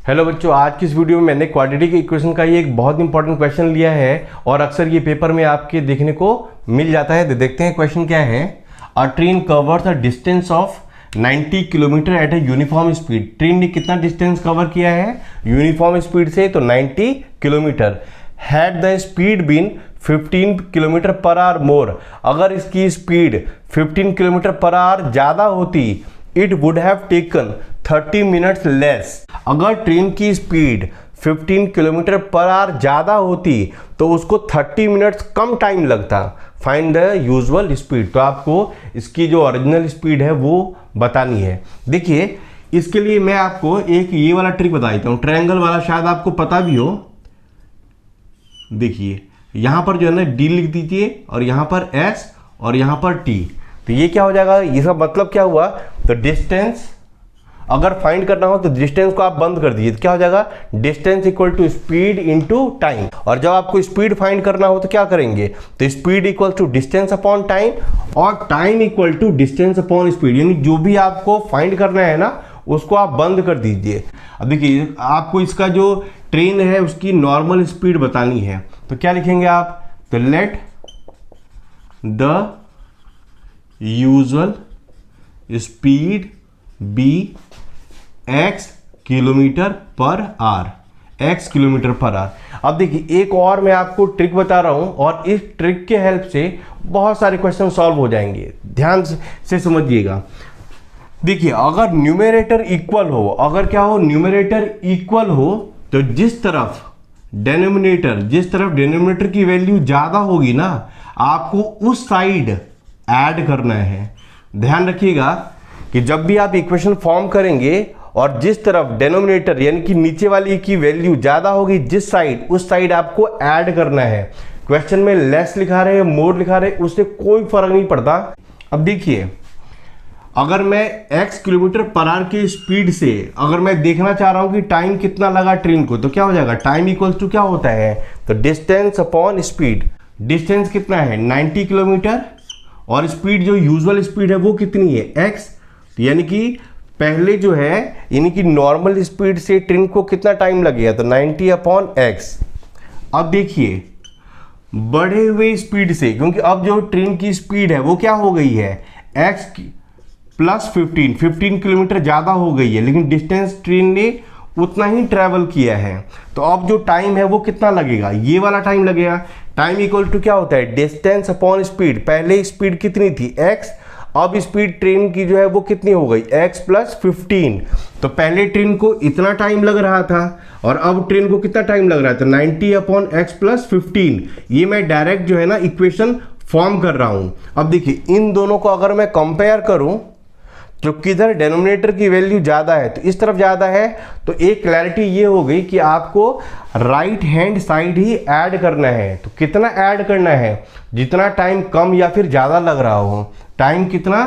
Hello बच्चों, आज की इस वीडियो में मैंने क्वाड्रेटिक इक्वेशन का ये एक बहुत इंपॉर्टेंट क्वेश्चन लिया है और अक्सर ये पेपर में आपके देखने को मिल जाता है। देखते हैं क्वेश्चन क्या है। A train covers a distance of 90 kilometre at a uniform speed. Train ने कितना डिस्टेंस कवर किया है यूनिफॉर्म स्पीड से? तो 90 kilometre. Had the speed been 15 kilometre per hour more. अगर इसकी स्पीड 15 किलोमीटर पर आवर ज़्यादा होती, it would have taken 30 minutes less. अगर ट्रेन की स्पीड 15 किलोमीटर पर आवर ज़्यादा होती तो उसको 30 मिनट्स कम टाइम लगता। Find the usual speed. तो आपको इसकी जो ओरिजिनल स्पीड है वो बतानी है। देखिए, इसके लिए मैं आपको एक ये वाला ट्रिक बता देता हूँ, ट्रायंगल वाला, शायद आपको पता भी हो। देखिए, यहाँ पर जो है ना डी लिख दीजिए और यहाँ पर एस और यहाँ पर टी। तो ये क्या हो जाएगा, इसका मतलब क्या हुआ? तो डिस्टेंस अगर फाइंड करना हो तो डिस्टेंस को आप बंद कर दीजिए। तो क्या हो जाएगा, distance equal to speed into time. और जब आपको स्पीड फाइंड करना हो तो क्या करेंगे, तो speed equal to distance upon time और time equal to distance upon speed. यानी जो भी आपको फाइंड करना है ना उसको आप बंद कर दीजिए। अब देखिए, आपको इसका जो ट्रेन है उसकी नॉर्मल स्पीड बतानी है। तो क्या लिखेंगे आप, तो let the usual speed be x kilometre per hour. x kilometre per hour. अब देखिए, एक और मैं आपको ट्रिक बता रहा हूं और इस ट्रिक के हेल्प से बहुत सारे क्वेश्चन सॉल्व हो जाएंगे। ध्यान से समझिएगा। देखिए, अगर न्यूमरेटर इक्वल हो, अगर क्या हो, न्यूमरेटर इक्वल हो, तो जिस तरफ डिनोमिनेटर की वैल्यू ज्यादा होगी ना, आपको उस साइड ऐड करना है। ध्यान रखिएगा कि जब भी आप इक्वेशन फॉर्म करेंगे और जिस तरफ डिनोमिनेटर यानी कि नीचे वाली की वैल्यू ज्यादा होगी, जिस साइड, उस साइड आपको ऐड करना है। क्वेश्चन में लेस लिखा रहे, मोर लिखा रहे, उससे कोई फर्क नहीं पड़ता। अब देखिए, अगर मैं x किलोमीटर पर आवर की स्पीड से अगर मैं देखना चाह रहा हूं कि टाइम कितना लगा ट्रेन को, तो क्या हो जाएगा, टाइम इक्वल टू क्या होता है, तो डिस्टेंस अपॉन स्पीड। डिस्टेंस कितना है, 90 किलोमीटर और स्पीड जो यूजुअल स्पीड है वो कितनी है, x। यानी कि पहले जो है यानी कि नॉर्मल स्पीड से ट्रेन को कितना टाइम लगेगा, तो 90 अपॉन x। अब देखिए, बढ़े हुए स्पीड से, क्योंकि अब जो ट्रेन की स्पीड है वो क्या हो गई है, x प्लस 15 किलोमीटर ज़्यादा हो गई है, लेकिन डिस्टेंस ट्रेन ने उतना ही ट्रैवल किया है। तो अब जो टाइम है वो कितना लगेगा, ये वाला टाइम लगेगा। टाइम इक्वल टू क्या होता है, डिस्टेंस अपॉन स्पीड। पहले स्पीड कितनी थी, x, अब स्पीड ट्रेन की जो है वो कितनी हो गई, x प्लस 15। तो पहले ट्रेन को इतना टाइम लग रहा था और अब ट्रेन को कितना टाइम लग रहा है, तो 90 अपॉन x प्लस 15। ये मैं डायरेक्ट जो है ना इक्वेशन फॉर्म कर रहा हूं। अब देखिए, इन दोनों को अगर मैं कंपेयर करूं तो किधर डिनोमिनेटर की वैल्यू ज़्यादा है, तो इस तरफ ज़्यादा है। तो एक क्लैरिटी ये हो गई कि आपको राइट हैंड साइड ही ऐड करना है। तो कितना ऐड करना है, जितना टाइम कम या फिर ज़्यादा लग रहा हो। टाइम कितना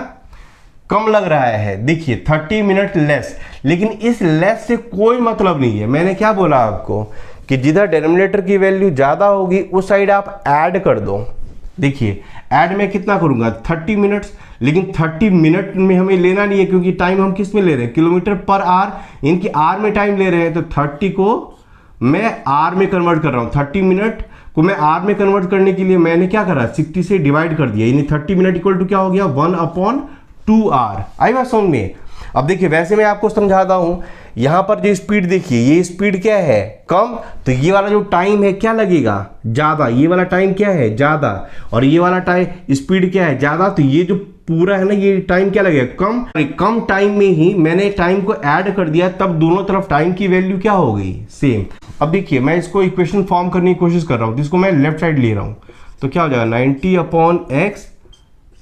कम लग रहा है, देखिए 30 मिनट लेस। लेकिन इस लेस से कोई मतलब नहीं है। मैंने क्या बोला आपको कि जिधर डिनोमिनेटर की वैल्यू ज़्यादा होगी उस साइड आप ऐड कर दो। देखिए, ऐड में कितना करूंगा, 30 मिनट्स। लेकिन 30 मिनट में हमें लेना नहीं है, क्योंकि टाइम हम किस में ले रहे हैं, किलोमीटर पर आवर। इनकी आर में टाइम ले रहे हैं, तो 30 को मैं आर में कन्वर्ट कर रहा हूँ। 30 मिनट को मैं आर में कन्वर्ट करने के लिए मैंने क्या करा, 60 से डिवाइड कर दिया। यानी 30 मिनट इक्वल टू क्या हो गया, 1/2 आर। आई बात समझ में। अब देखिए, वैसे मैं आपको समझाता हूं। यहां पर जो स्पीड देखिए, ये स्पीड क्या है, कम। तो ये वाला जो टाइम है क्या लगेगा, ज्यादा। ये वाला टाइम क्या है, ज्यादा। और ये वाला टाइम स्पीड क्या है, ज्यादा। तो ये जो पूरा है ना, ये टाइम क्या लगेगा, कम। कम टाइम में ही मैंने टाइम को ऐड कर दिया, तब दोनों तरफ टाइम की वैल्यू क्या हो गई, सेम। अब देखिए, मैं इसको इक्वेशन फॉर्म करने की कोशिश कर रहा हूं, जिसको मैं लेफ्ट साइड ले रहा हूं। तो क्या हो जाएगा, 90 upon x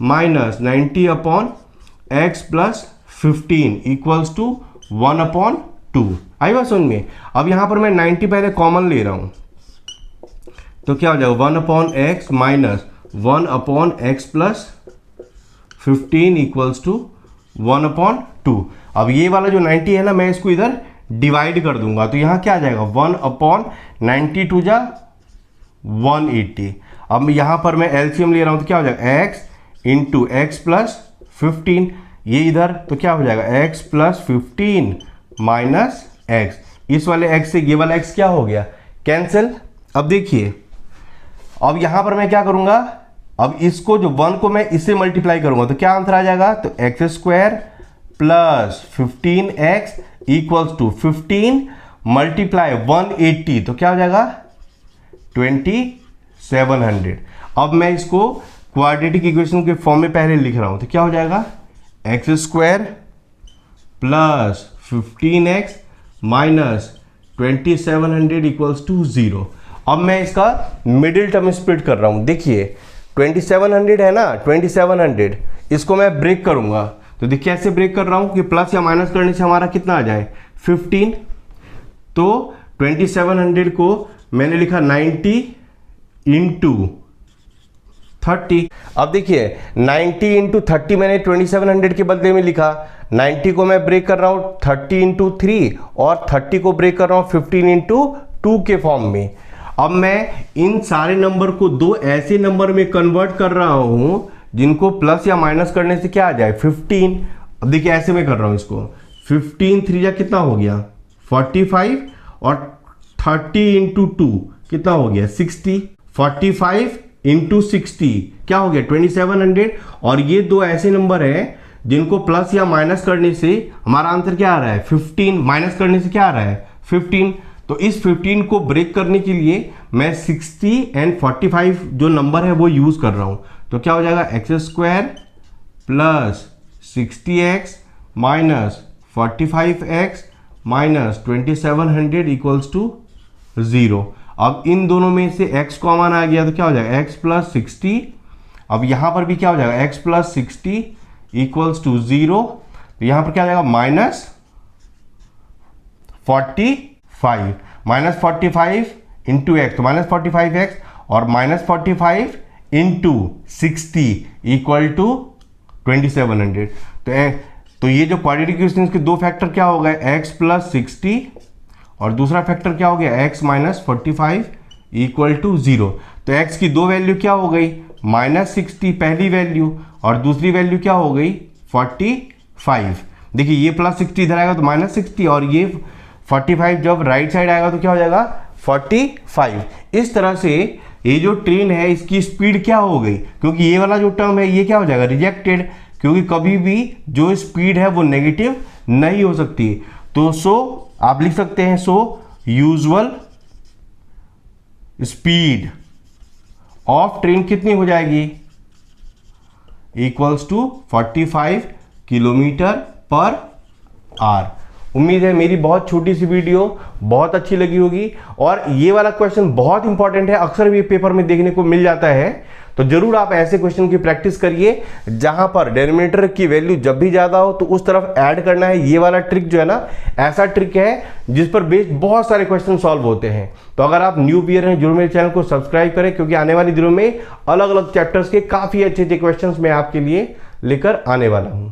minus 90 upon x plus 15 equals to 1/2। आई बात समझ में। अब यहां पर मैं 90 पहले कॉमन ले रहा हूं, तो क्या हो जाएगा, 1/x minus 1/x plus 15 equals to 1/2। अब ये वाला जो 90 है ना, मैं इसको इधर डिवाइड कर दूंगा। तो यहां क्या आ जाएगा, 1/90 टू जा 180। अब यहां पर मैं एलसीएम ले रहा हूं, तो क्या हो जाएगा, x इंटू एक्स प्लस 15। ये इधर तो क्या हो जाएगा, x प्लस 15 माइनस एक्स। इस वाले x से ये वाला x क्या हो गया, कैंसिल। अब देखिए, अब यहां पर मैं क्या करूंगा, अब इसको जो 1 को मैं इससे मल्टीप्लाई करूंगा तो क्या आंसर आ जाएगा, तो x square plus 15x equals to 15 multiply 180 तो क्या हो जाएगा 2700। अब मैं इसको क्वाड्रेटिक इक्वेशन के फॉर्म में पहले लिख रहा हूं तो क्या हो जाएगा, x square plus 15x minus 2700 equals to 0। अब मैं इसका मिडिल टर्म स्प्लिट कर रहा हूं। देखिए 2700 है ना, 2700 इसको मैं ब्रेक करूंगा तो देखिए कैसे ब्रेक कर रहा हूं कि प्लस या माइनस करने से हमारा कितना आ जाए 15। तो 2700 को मैंने लिखा 90 इंटू 30। अब देखिए 90 इंटू 30 मैंने 2700 के बदले में लिखा, 90 को मैं ब्रेक कर रहा हूं 30 इंटू 3 और 30 को ब्रेक कर रहा हूं 15 इंटू 2 के फॉर्म में। अब मैं इन सारे नंबर को दो ऐसे नंबर में कन्वर्ट कर रहा हूं जिनको प्लस या माइनस करने से क्या आ जाए 15। अब देखिए ऐसे में कर रहा हूं इसको, 15 3 या कितना हो गया 45 और 30 इंटू 2 कितना हो गया 60, 45 इंटू 60 क्या हो गया 2700। और ये दो ऐसे नंबर हैं जिनको प्लस या माइनस करने से हमारा आंसर क्या आ रहा है 15, माइनस करने से क्या आ रहा है 15। तो इस 15 को ब्रेक करने के लिए मैं 60 एंड 45 जो नंबर है वो यूज कर रहा हूं। तो क्या हो जाएगा x square plus 60x minus 45x minus 2700 equals to 0। अब इन दोनों में से x कॉमन आ गया तो क्या हो जाएगा x प्लस 60। अब यहां पर भी क्या हो जाएगा x प्लस 60 इक्वल्स टू 0। तो यहां पर क्या आ जाएगा माइनस 45, माइनस 45 इंटू एक्स तो माइनस 45x और माइनस 45 इंटू 60 इक्वल टू 2700। तो ये जो क्वाड्रेटिक इक्वेशन के दो फैक्टर क्या हो गए x प्लस 60 और दूसरा फैक्टर क्या हो गया x माइनस 45 इक्वल टू 0। तो x की दो वैल्यू क्या हो गई माइनस 60 पहली वैल्यू और दूसरी वैल्यू क्या हो गई 45। देखिए ये प्लस 60 इधर आएगा तो माइनस 60 और ये 45 जब राइट साइड आएगा तो क्या हो जाएगा 45। इस तरह से ये जो ट्रेन है इसकी स्पीड क्या हो गई, क्योंकि ये वाला जो टर्म है ये क्या हो जाएगा रिजेक्टेड, क्योंकि कभी भी जो स्पीड है वो नेगेटिव नहीं हो सकती। तो सो आप लिख सकते हैं so usual speed of train कितनी हो जाएगी equals to 45 kilometre per hour. उम्मीद है मेरी बहुत छोटी सी वीडियो बहुत अच्छी लगी होगी और ये वाला क्वेश्चन बहुत इंपॉर्टेंट है, अक्सर भी पेपर में देखने को मिल जाता है। तो जरूर आप ऐसे क्वेश्चन की प्रैक्टिस करिए जहां पर डिनोमिनेटर की वैल्यू जब भी ज्यादा हो तो उस तरफ ऐड करना है। ये वाला ट्रिक जो है ना ऐसा ट्रिक है जिस पर बेस्ड बहुत सारे क्वेश्चन सॉल्व होते हैं। तो अगर आप न्यू व्यूअर हैं जरूर मेरे चैनल को सब्सक्राइब करें, क्योंकि आने वाले दिनों में अलग अलग चैप्टर्स के काफी अच्छे अच्छे क्वेश्चन मैं आपके लिए लेकर आने वाला हूं।